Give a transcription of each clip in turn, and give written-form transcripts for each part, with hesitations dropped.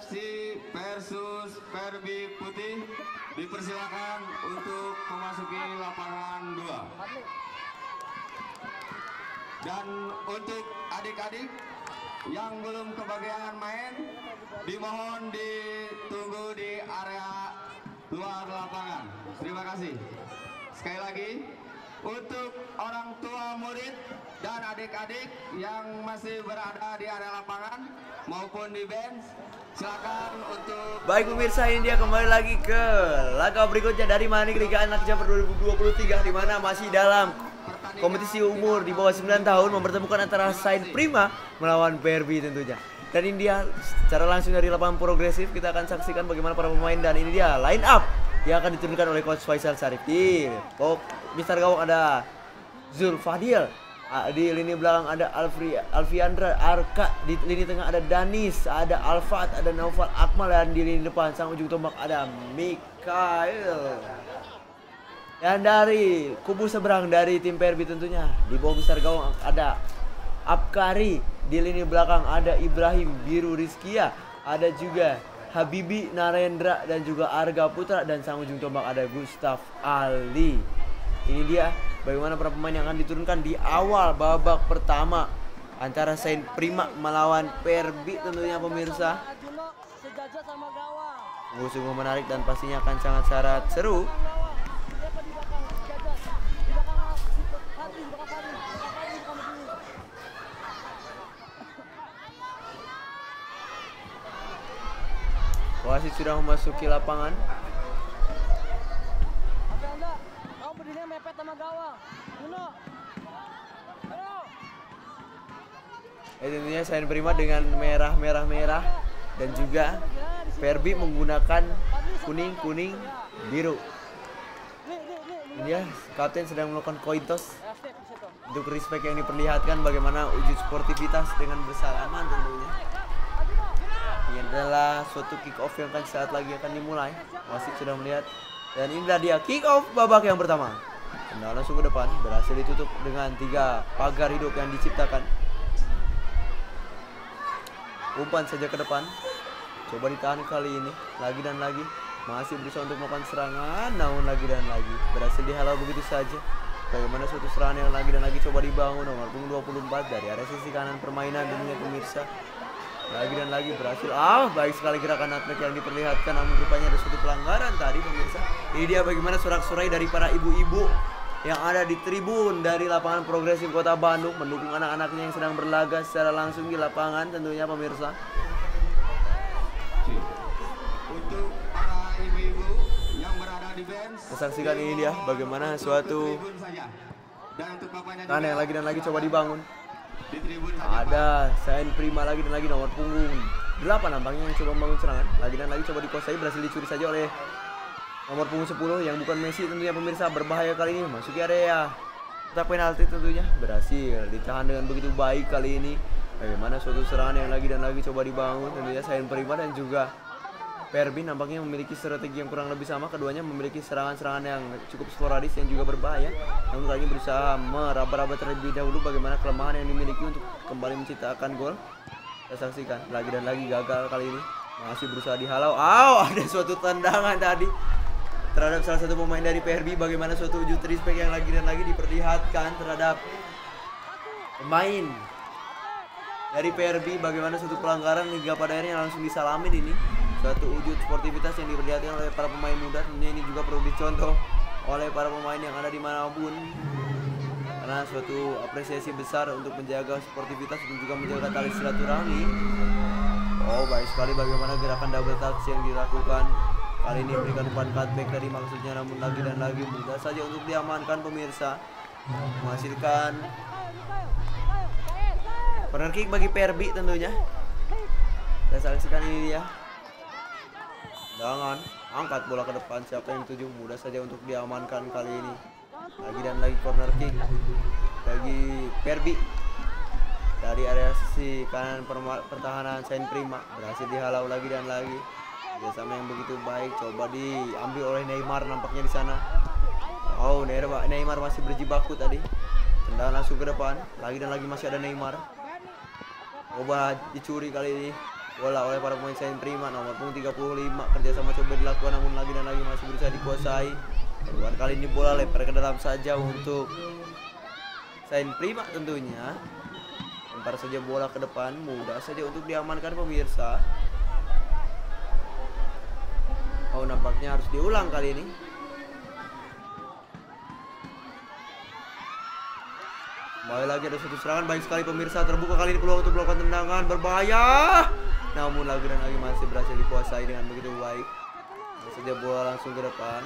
FC versus Perbi Putih. Dipersilakan untuk memasuki lapangan 2. Dan untuk adik-adik yang belum kebagian main, dimohon ditunggu di area luar lapangan. Terima kasih. Sekali lagi, untuk orang tua murid dan adik-adik yang masih berada di area lapangan maupun di bench, silakan untuk... Baik pemirsa, ini dia kembali lagi ke laga berikutnya dari Manik Liga Anak Jember 2023, di mana masih dalam kompetisi umur di bawah 9 tahun mempertemukan antara Saint Prima melawan Perbi tentunya. Dan ini dia secara langsung dari lapangan progresif, kita akan saksikan bagaimana para pemain, dan ini dia line up yang akan diturunkan oleh Coach Faisal Sarif. Di Mister Gawang ada Zul Fadil, di lini belakang ada Alfiandra Arka, di lini tengah ada Danis, ada Alfat, ada Naufal Akmal, dan di lini depan sang ujung tombak ada Mikael. Dan dari kubu seberang dari tim Perbi tentunya di bawah Mister Gawang ada Abkari, di lini belakang ada Ibrahim Biru Rizkia, ada juga Habibi Narendra dan juga Arga Putra, dan sang ujung tombak ada Gustaf Ali. Ini dia bagaimana para pemain yang akan diturunkan di awal babak pertama antara Saint Prima melawan Perbi tentunya pemirsa. Sungguh menarik dan pastinya akan sangat syarat seru. Wasit sudah memasuki lapangan. Kamu berdirinya mepet sama gawang. Tentunya Saint Prima dengan merah dan juga Perbi menggunakan kuning biru. Ini ya, kapten sedang melakukan coin toss untuk respect yang diperlihatkan, bagaimana wujud sportivitas dengan bersalaman tentunya. Ini adalah suatu kick off yang saat lagi akan dimulai. Wasit sudah melihat, dan inilah dia kick off babak yang pertama. Tendangan langsung ke depan, berhasil ditutup dengan 3 pagar hidup yang diciptakan. Umpan saja ke depan, coba ditahan kali ini, lagi dan lagi. Masih berusaha untuk melakukan serangan, namun lagi dan lagi berhasil dihalau begitu saja. Bagaimana suatu serangan yang lagi dan lagi coba dibangun, nomor punggung 24 dari area sisi kanan permainan dunia pemirsa. Lagi dan lagi berhasil. Baik sekali gerakan nutmeg yang diperlihatkan, namun rupanya ada suatu pelanggaran tadi pemirsa. Ini dia bagaimana sorak-sorai dari para ibu-ibu yang ada di tribun dari lapangan progresif Kota Bandung mendukung anak-anaknya yang sedang berlaga secara langsung di lapangan tentunya pemirsa. Untuk para ibu-ibu yang berada di bench, Saksikan ini dia bagaimana suatu yang lagi dan lagi coba dibangun. Ada Saint Prima lagi dan lagi, nomor punggung 8 nampaknya yang coba membangun serangan. Lagi dan lagi coba dikuasai, berhasil dicuri saja oleh nomor punggung 10 yang bukan Messi tentunya pemirsa. Berbahaya kali ini, masuki area kotak penalti tentunya. Berhasil ditahan dengan begitu baik kali ini. Bagaimana suatu serangan yang lagi dan lagi coba dibangun tentunya. Saint Prima dan juga Perbi nampaknya memiliki strategi yang kurang lebih sama. Keduanya memiliki serangan-serangan yang cukup sporadis yang juga berbahaya. Namun kali ini berusaha meraba-raba terlebih dahulu bagaimana kelemahan yang dimiliki untuk kembali menciptakan gol. Kita saksikan lagi dan lagi, gagal kali ini. Masih berusaha dihalau. Ada suatu tendangan tadi terhadap salah satu pemain dari Perbi. Bagaimana suatu wujud respect yang lagi dan lagi diperlihatkan terhadap pemain dari Perbi. Bagaimana suatu pelanggaran hingga pada akhirnya langsung disalamin ini. Suatu wujud sportivitas yang diperlihatkan oleh para pemain muda. Tentunya ini juga perlu dicontoh oleh para pemain yang ada dimanapun, karena suatu apresiasi besar untuk menjaga sportivitas dan juga menjaga tali silaturahmi. Baik sekali bagaimana gerakan double touch yang dilakukan. Kali ini memberikan umpan cutback tadi maksudnya, namun lagi dan lagi mudah saja untuk diamankan pemirsa. Menghasilkan corner kick bagi Perbi tentunya. Kita saksikan ini dia. Jangan angkat bola ke depan, siapa yang dituju, mudah saja untuk diamankan kali ini. Lagi dan lagi corner kick bagi Perbi dari area sisi kanan pertahanan Saint Prima. Berhasil dihalau lagi dan lagi. Kerjasama yang begitu baik coba diambil oleh Neymar nampaknya di sana. Neymar masih berjibaku tadi. Tendangan langsung ke depan, lagi dan lagi masih ada Neymar. Coba dicuri kali ini. bola oleh para pemain Saint Prima. Nomor punggung 35 kerjasama coba dilakukan namun lagi dan lagi masih berusaha dikuasai. Keluar kali ini bola lempar ke dalam saja untuk Saint Prima tentunya. Lempar saja bola ke depan, mudah saja untuk diamankan pemirsa. Oh, nampaknya harus diulang kali ini. Kembali lagi ada satu serangan baik sekali pemirsa, terbuka kali ini peluang untuk melakukan tendangan berbahaya. Namun lagi dan lagi masih berhasil dikuasai dengan begitu baik. Lalu saja bola langsung ke depan.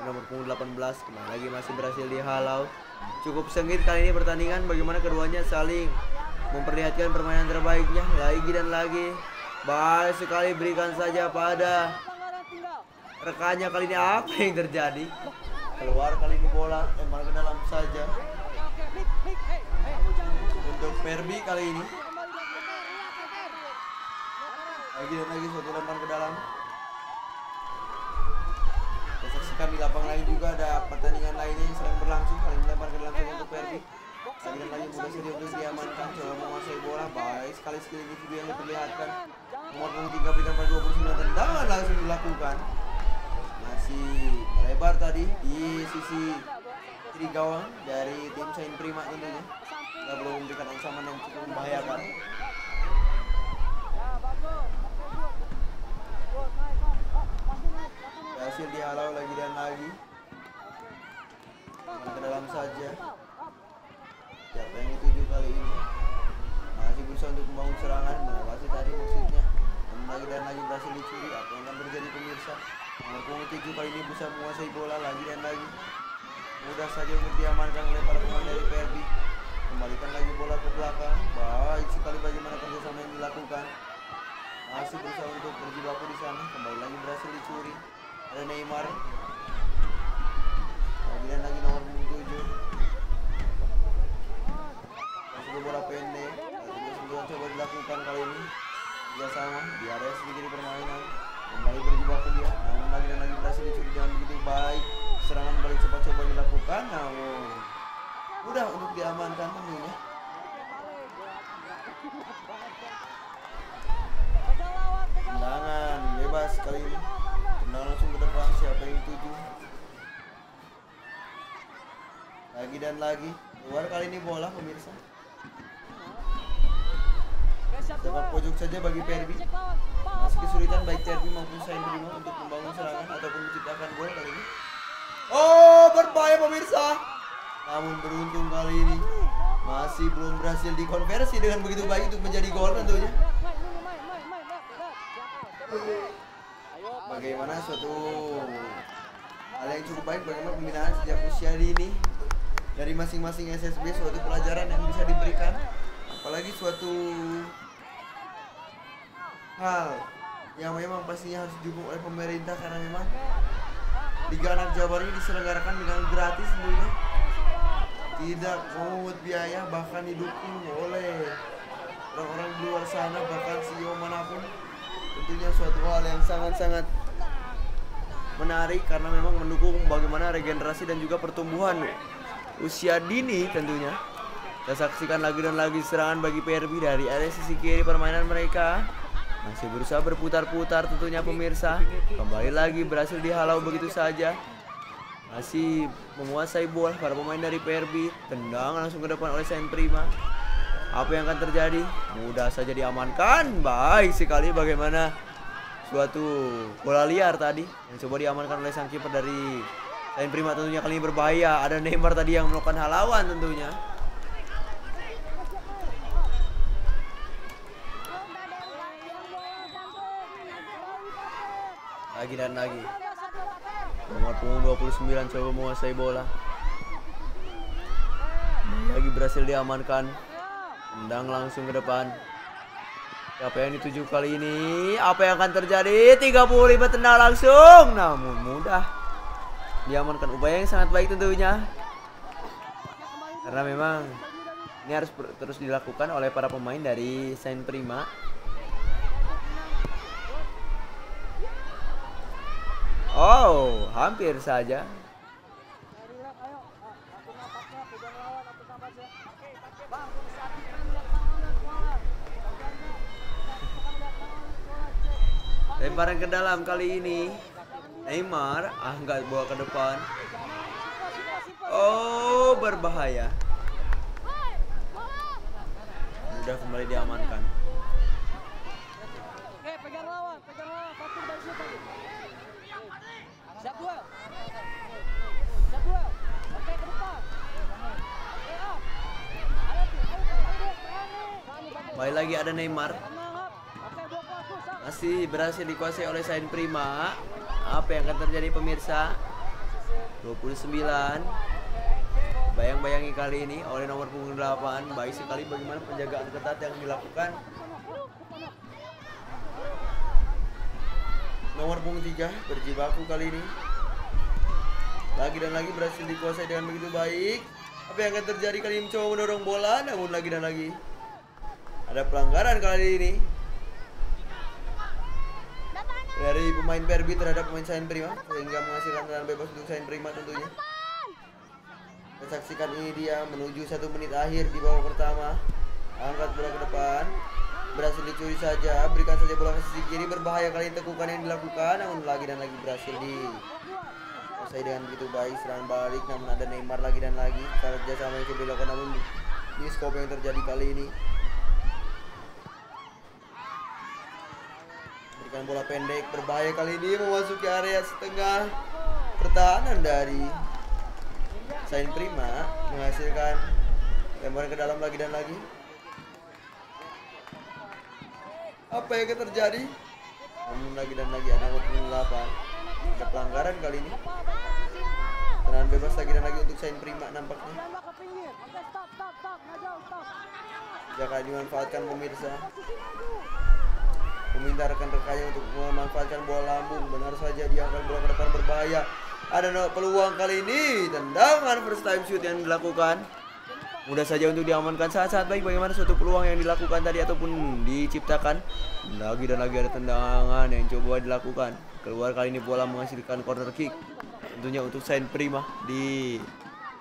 Nomor punggung 18 kembali lagi masih berhasil dihalau. Cukup sengit kali ini pertandingan, bagaimana keduanya saling memperlihatkan permainan terbaiknya lagi dan lagi. Baik sekali, berikan saja pada rekannya kali ini. Apa yang terjadi? Keluar kali ini bola lempar ke dalam saja untuk Perbi kali ini. Lagi dan lagi suatu lempar ke dalam. Kita saksikan di lapangan lain juga ada pertandingan lainnya yang sedang berlangsung. Kali ini lempar ke dalam saja untuk Perbi. Lagi dan lagi mudah saja untuk diamankan. Coba menguasai bola. Baik sekali skill individu yang diperlihatkan. Nomor punggung 3 berikan pada 29 tendangan langsung dilakukan. Masih melebar tadi di sisi kiri gawang dari tim Saint Prima tentunya. Kita belum memberikan ancaman yang cukup membahayakan. Berhasil dihalau lagi dan lagi. Ke dalam saja. Siapa yang dituju kali ini? Masih berusaha untuk membangun serangan, melewati tadi maksudnya. Namun lagi dan lagi berhasil dicuri. Apa yang akan terjadi pemirsa? Nomor punggung 7 kali ini bisa menguasai bola lagi dan lagi. Mudah saja untuk diamankan oleh para pemain dari PRB. Kembalikan lagi bola ke belakang. Baik sekali bagaimana kerjasama yang dilakukan. Masih berusaha untuk berjibaku di sana. Kembali lagi berhasil dicuri. Ada Neymar. Lagi dan lagi nomor punggung 7. Masih bola pendek. Lalu coba dilakukan kali ini. Kerjasama di area sedikit permainan. Kembali berjibaku dia. Namun lagi dan lagi berhasil dicuri dengan begitu baik. Serangan balik coba-coba dilakukan, namun mudah untuk diamankan tentunya. Tendangan bebas kali ini. Tendangan langsung ke depan, siapa yang dituju? Lagi dan lagi. Keluar kali ini bola pemirsa. Sepak pojok saja bagi Perbi. Masih kesulitan baik Perbi maupun Saint Prima untuk membangun serangan ataupun menciptakan gol kali ini. Oh, berbahaya pemirsa. Namun beruntung kali ini masih belum berhasil dikonversi dengan begitu baik untuk menjadi gol tentunya. Bagaimana suatu hal yang cukup baik bagaimana pembinaan sejak usia dini dari masing-masing SSB, suatu pelajaran yang bisa diberikan, apalagi suatu hal yang memang pastinya harus didukung oleh pemerintah karena memang Liga Anak Jawa Barat ini diselenggarakan dengan gratis tentunya, tidak memungut biaya, bahkan didukung oleh orang-orang di luar sana, bahkan CEO manapun. Tentunya suatu hal yang sangat-sangat menarik karena memang mendukung bagaimana regenerasi dan juga pertumbuhan usia dini tentunya. Kita saksikan lagi dan lagi serangan bagi PRB dari area sisi kiri permainan mereka. Masih berusaha berputar-putar tentunya pemirsa. Kembali lagi berhasil dihalau begitu saja. Masih menguasai bola para pemain dari PRB. Tendang langsung ke depan oleh Saint Prima. Apa yang akan terjadi? Mudah saja diamankan. Baik sekali bagaimana suatu bola liar tadi yang coba diamankan oleh sang kiper dari Saint Prima tentunya kali ini berbahaya. Ada Neymar tadi yang melakukan halawan tentunya. Lagi dan lagi. Nomor punggung 29 coba menguasai bola. Lagi berhasil diamankan. Tendang langsung ke depan. Siapa yang dituju kali ini? Apa yang akan terjadi? 35 tendang langsung. Namun mudah diamankan. Upaya yang sangat baik tentunya. Karena memang ini harus terus dilakukan oleh para pemain dari Saint Prima. Oh, hampir saja. Lemparan ke dalam kali ini. Neymar nggak bawa ke depan. Oh, berbahaya. Udah kembali diamankan. Pegang lawan, Fatur dari situ. Siap duel. Oke, ke depan. Oke, up. Ayo. Baik lagi ada Neymar. Oke, 2 fokus. Masih berhasil dikuasai oleh Sain Prima. Apa yang akan terjadi pemirsa? 29. Bayang-bayangi kali ini oleh nomor punggung 8. Baik sekali bagaimana penjagaan ketat yang dilakukan nomor punggung 3 berjibaku kali ini. Lagi dan lagi berhasil dikuasai dengan begitu baik. Apa yang akan terjadi kali ini? Mencoba mendorong bola, namun lagi dan lagi ada pelanggaran kali ini dari pemain Perbi terhadap pemain Sain Prima, sehingga menghasilkan tendangan bebas untuk Sain Prima tentunya. Kita saksikan ini dia menuju 1 menit akhir di babak pertama. Angkat bola ke depan, berhasil dicuri saja, berikan saja bola ke sisi kiri. Berbahaya kali ini tekukan yang dilakukan, namun lagi dan lagi berhasil dikuasai dengan begitu baik. Serangan balik, namun ada Neymar lagi dan lagi. Kerjasama yang coba dilakukan, namun di skop yang terjadi kali ini. Berikan bola pendek, berbahaya kali ini memasuki area setengah pertahanan dari Sain Prima, menghasilkan lemparan ke dalam lagi dan lagi. Apa yang akan terjadi? Namun lagi dan lagi ada nomor 8. Ada pelanggaran kali ini. Tendangan bebas lagi dan lagi untuk Sain Prima nampaknya. Jika dimanfaatkan pemirsa. Meminta rekan-rekannya untuk memanfaatkan bola lambung. Benar saja dia akan bola ke depan, berbahaya. Ada peluang kali ini, tendangan first time shoot yang dilakukan. Mudah saja untuk diamankan. Saat-saat baik bagaimana suatu peluang yang dilakukan tadi ataupun diciptakan. Lagi dan lagi ada tendangan yang coba dilakukan. Keluar kali ini bola menghasilkan corner kick. Tentunya untuk Sain Prima di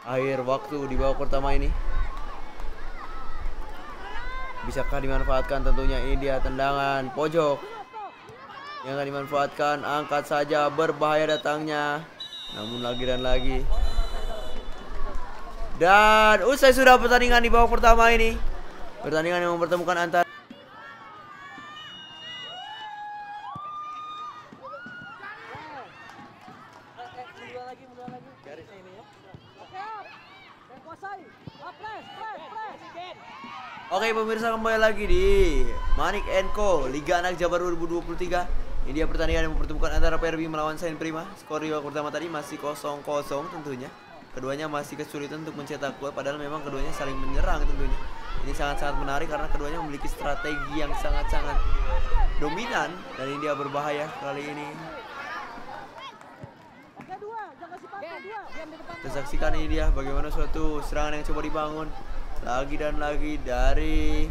akhir waktu di babak pertama ini. Bisakah dimanfaatkan? Tentunya ini dia tendangan pojok yang akan dimanfaatkan. Angkat saja, berbahaya datangnya. Namun lagi dan lagi. Dan usai sudah pertandingan di babak pertama ini. Pertandingan yang mempertemukan antara Oke pemirsa, kembali lagi di Manik & Co Liga Anak Jabar 2023. Ini dia pertandingan yang mempertemukan antara Perbi melawan Sain Prima. Skor di babak pertama tadi masih 0-0 tentunya. Keduanya masih kesulitan untuk mencetak gol, padahal memang keduanya saling menyerang tentunya. Ini sangat-sangat menarik karena keduanya memiliki strategi yang sangat-sangat dominan. Dan ini dia berbahaya kali ini. Kita saksikan ini dia bagaimana suatu serangan yang coba dibangun lagi dan lagi dari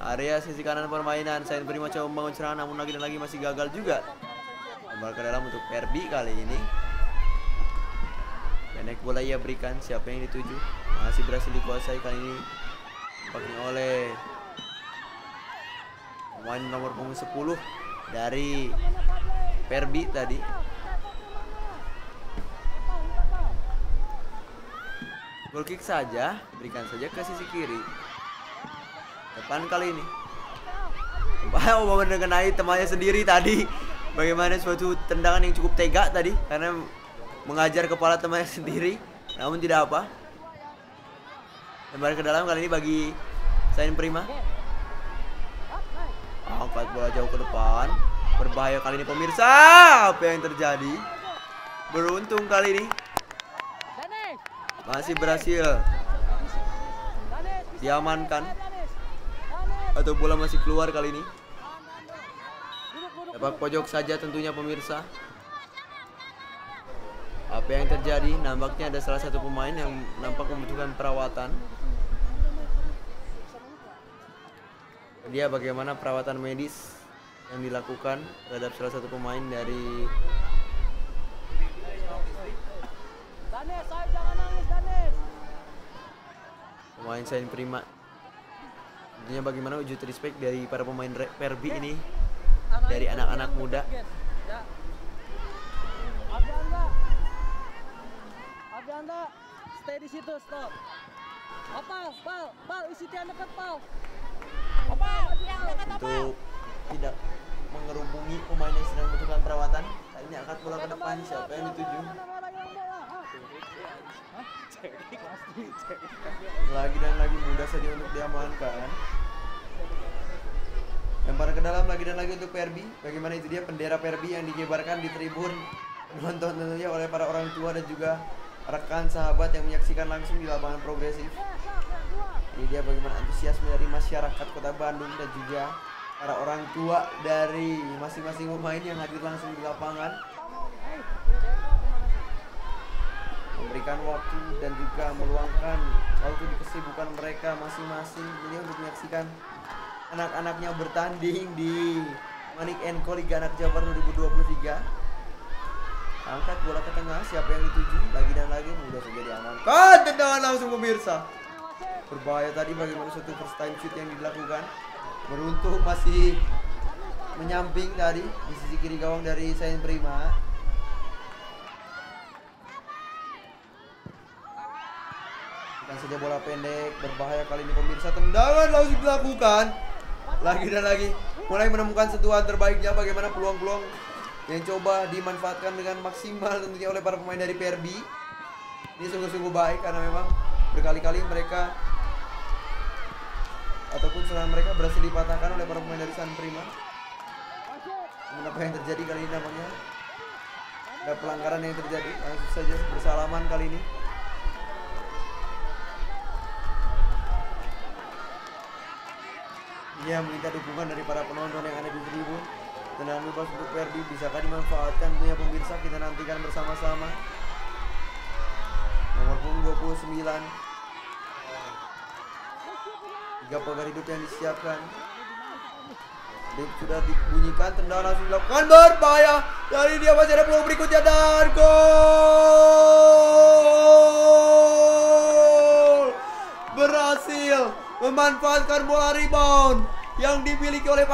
area sisi kanan permainan. Sain Prima coba membangun serangan, namun lagi dan lagi masih gagal juga. Kembali ke dalam untuk Perbi kali ini. Pendek bola ia berikan, siapa yang dituju? Masih berhasil dikuasai kali ini dipakai oleh pemain nomor punggung 10 dari Perbi tadi. Goal kick saja, berikan saja ke sisi kiri. Depan kali ini. Wow, mengenai temannya sendiri tadi. Bagaimana suatu tendangan yang cukup tega tadi karena mengajar kepala temannya sendiri. Namun tidak apa. Kembali ke dalam kali ini bagi Sain Prima. Angkat bola jauh ke depan. Berbahaya kali ini pemirsa. Apa yang terjadi? Beruntung kali ini masih berhasil diamankan, atau bola masih keluar kali ini. Sepak pojok saja tentunya pemirsa. Apa yang terjadi? Nampaknya ada salah satu pemain yang nampak membutuhkan perawatan. Dia bagaimana perawatan medis yang dilakukan terhadap salah satu pemain dari pemain Sain Prima. Tentunya bagaimana wujud respect dari para pemain Perbi ini dari anak-anak muda. Ya. Anda, stay di situ, stop. Pal, isi tiang dekat, Pal. Untuk tidak mengerubungi pemain yang sedang membutuhkan perawatan. Kali ini angkat bola ke depan, siapa yang dituju? Lagi dan lagi mudah saja untuk diamankan. Lempar ke dalam lagi dan lagi untuk PRB. Bagaimana itu dia bendera PRB yang dikibarkan di tribun penonton tentunya oleh para orang tua dan juga rekan sahabat yang menyaksikan langsung di lapangan progresif. Ini dia bagaimana antusiasme dari masyarakat Kota Bandung dan juga para orang tua dari masing-masing pemain yang hadir langsung di lapangan, memberikan waktu dan juga meluangkan waktu di kesibukan mereka masing-masing ini untuk menyaksikan anak-anaknya bertanding di Manik Enko Liga Anak Jabar 2023. Angkat bola ke tengah, siapa yang dituju? Lagi dan lagi mudah saja diamankan. Tendangan langsung pemirsa. Berbahaya tadi bagaimana suatu first time shoot yang dilakukan. Beruntung masih menyamping tadi di sisi kiri gawang dari Sain Prima. Bukan saja bola pendek, berbahaya kali ini pemirsa. Tendangan langsung dilakukan. Lagi dan lagi mulai menemukan sentuhan terbaiknya, bagaimana peluang-peluang yang coba dimanfaatkan dengan maksimal tentunya oleh para pemain dari PRB. Ini sungguh-sungguh baik karena memang berkali-kali mereka ataupun serangan mereka berhasil dipatahkan oleh para pemain dari San Prima. Namun apa yang terjadi kali ini namanya ada pelanggaran yang terjadi, langsung saja bersalaman kali ini. Ia meminta dukungan dari para penonton yang ada di tribun. Tendangan bebas untuk PRB, bisakah dimanfaatkan punya pemirsa? Kita nantikan bersama-sama. Nomor punggung 29. 3 pagar hidup yang disiapkan. Sudah dibunyikan, tendangan langsung dilakukan, berbahaya. Dari dia masih ada peluang berikutnya dan gol. Berhasil memanfaatkan bola rebound yang dimiliki oleh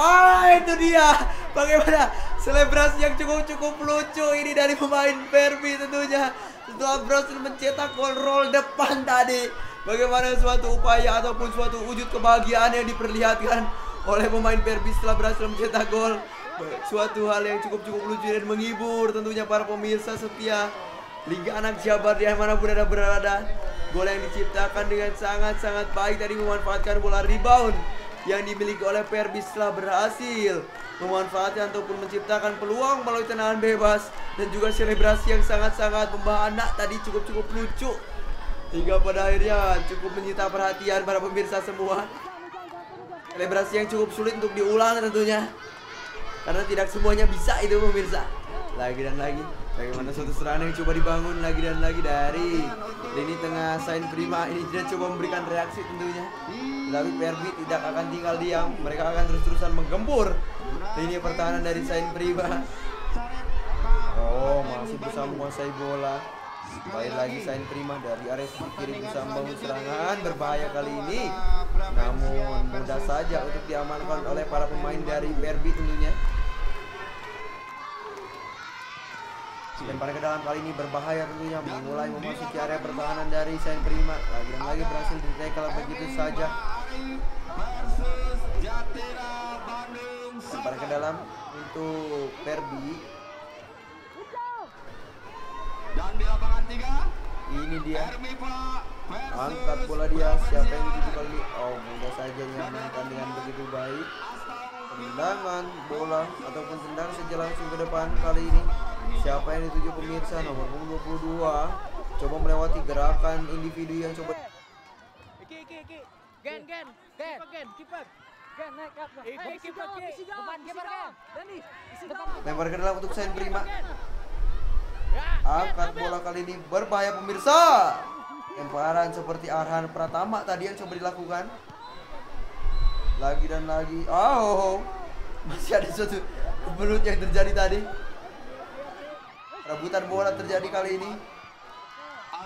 itu dia. Bagaimana selebrasi yang cukup lucu ini dari pemain PRB tentunya setelah berhasil mencetak gol roll depan tadi. Bagaimana suatu upaya ataupun suatu wujud kebahagiaan yang diperlihatkan oleh pemain PRB setelah berhasil mencetak gol. Suatu hal yang cukup lucu dan menghibur tentunya para pemirsa setia Liga Anak Jabar di manapun Anda berada. Gol yang diciptakan dengan sangat baik tadi memanfaatkan bola rebound yang dimiliki oleh PRB setelah berhasil memanfaatkan ataupun menciptakan peluang melalui tendangan bebas dan juga selebrasi yang sangat membahana tadi cukup lucu hingga pada akhirnya cukup menyita perhatian para pemirsa semua. Selebrasi yang cukup sulit untuk diulang tentunya karena tidak semuanya bisa itu pemirsa. Lagi dan lagi bagaimana suatu serangan yang coba dibangun lagi dan lagi dari lini tengah Sain Prima. Ini dia coba memberikan reaksi tentunya, tapi PRB tidak akan tinggal diam. Mereka akan terus-terusan menggempur lini pertahanan dari Sain Prima. Oh, masih berusaha menguasai bola. Baik lagi Sain Prima dari area kiri berusaha membangun serangan berbahaya kali ini. Namun mudah saja untuk diamankan oleh para pemain dari PRB tentunya. Lempar ke dalam kali ini berbahaya tentunya, mulai memasuki area pertahanan dari Sain Prima. Lagi dan lagi berhasil di-tackle begitu saja. Lempar ke dalam untuk PRB. Dan di lapangan 3 ini dia. Angkat bola dia, siapa yang dituju kali ini? Oh, mudah saja diamankan dengan begitu baik. Tendangan bola ataupun tendang saja langsung ke depan kali ini. Siapa yang dituju pemirsa? Nomor 22 coba melewati gerakan individu yang coba Gen, keeper. Gen, naik ke atas. Isi jawab. Dani, isi jawab. lempar ke dalam untuk Sain Prima. Angkat bola kali ini berbahaya pemirsa. Lemparan seperti Arhan Pratama tadi yang coba dilakukan. Lagi dan lagi. Oh, masih ada suatu kebelut yang terjadi tadi. Rebutan bola terjadi kali ini.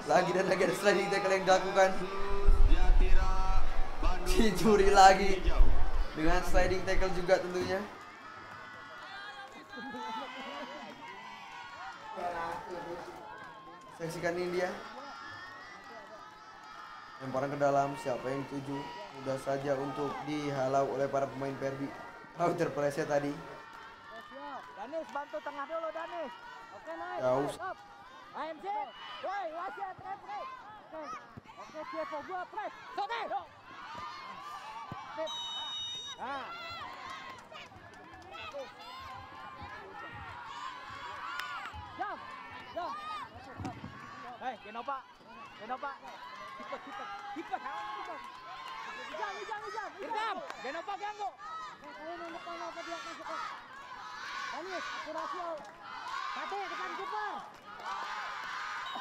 Lagi dan lagi ada sliding tackle yang dilakukan. Dicuri lagi dengan sliding tackle juga tentunya. Saksikan ini dia. Lemparan ke dalam, siapa yang dituju? Mudah saja untuk dihalau oleh para pemain Perbi. Terpeleset tadi. Danis bantu tengah dulu Danis. Oke naik. Jauh. Up. AMC. Woi, wasit referee. Oke. Oke, siapa gua press. Sote. Sip. Nah. Jam. Jam. Hei, Genopa. Genopa. Cepat. Irgam. Genopa ganggu. Kalian depan apa dia masuk. Danis, akurasi. Pate depan kiper.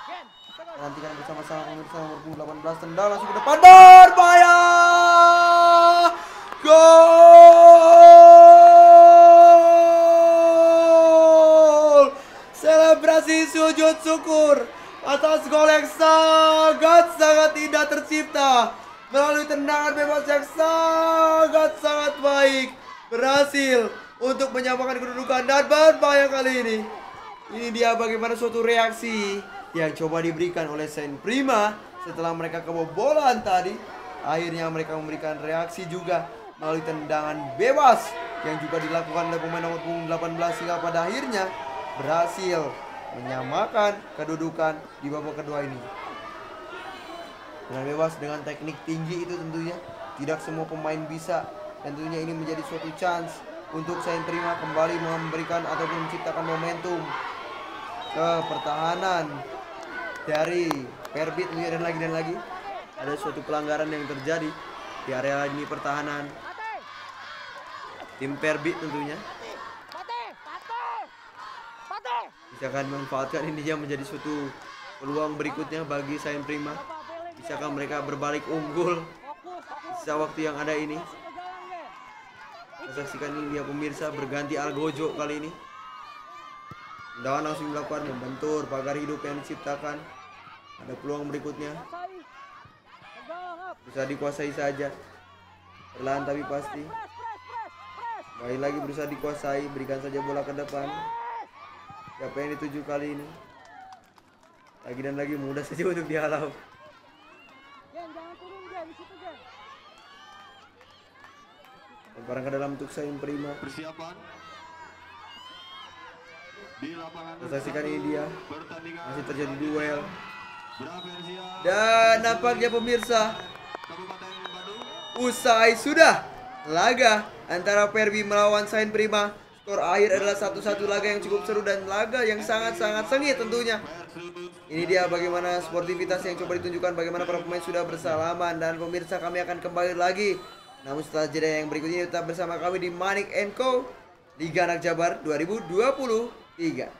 Ken. Nantikan bersama-sama pemirsa nomor punggung 18 tendang langsung ke depan. Berbahaya. Gol! Selebrasi sujud syukur atas gol yang sangat indah tercipta melalui tendangan bebas yang sangat baik, berhasil untuk menyamakan kedudukan dan berbahaya kali ini. Ini dia bagaimana suatu reaksi yang coba diberikan oleh Saint Prima setelah mereka kebobolan tadi. Akhirnya mereka memberikan reaksi juga melalui tendangan bebas yang juga dilakukan oleh pemain nomor punggung 18 hingga pada akhirnya berhasil menyamakan kedudukan di babak kedua ini. Tendangan bebas dengan teknik tinggi itu tentunya tidak semua pemain bisa, dan tentunya ini menjadi suatu chance untuk Saint Prima kembali memberikan ataupun menciptakan momentum ke pertahanan dari Perbit. Dan lagi ada suatu pelanggaran yang terjadi di area ini pertahanan tim Perbit tentunya. Bisakah memanfaatkan ini dia menjadi suatu peluang berikutnya bagi Saint Prima? Bisakah mereka berbalik unggul sisa waktu yang ada ini? Saksikan ini dia pemirsa, berganti Algojo kali ini. Tendangan langsung dilakukan, membentur pagar hidup yang diciptakan. Ada peluang berikutnya. Bisa dikuasai saja. Perlahan tapi pasti. Kembali lagi berusaha dikuasai, berikan saja bola ke depan. Siapa yang dituju kali ini? Lagi dan lagi mudah saja untuk dihalau. Lemparan ke dalam untuk Saint Prima. Persiapan di lapangan. Saksikan ini dia. Masih terjadi duel. Bravensia Dan nampaknya pemirsa, Kabupaten Badung. usai sudah laga antara Perbi melawan Saint Prima. Skor akhir adalah 1-1, laga yang cukup seru dan laga yang sangat sengit tentunya. Ini dia bagaimana sportivitas yang coba ditunjukkan, bagaimana para pemain sudah bersalaman. Dan pemirsa, kami akan kembali lagi, namun setelah jeda yang berikut ini tetap bersama kami di Manik & Co Liga Anak Jabar 2023.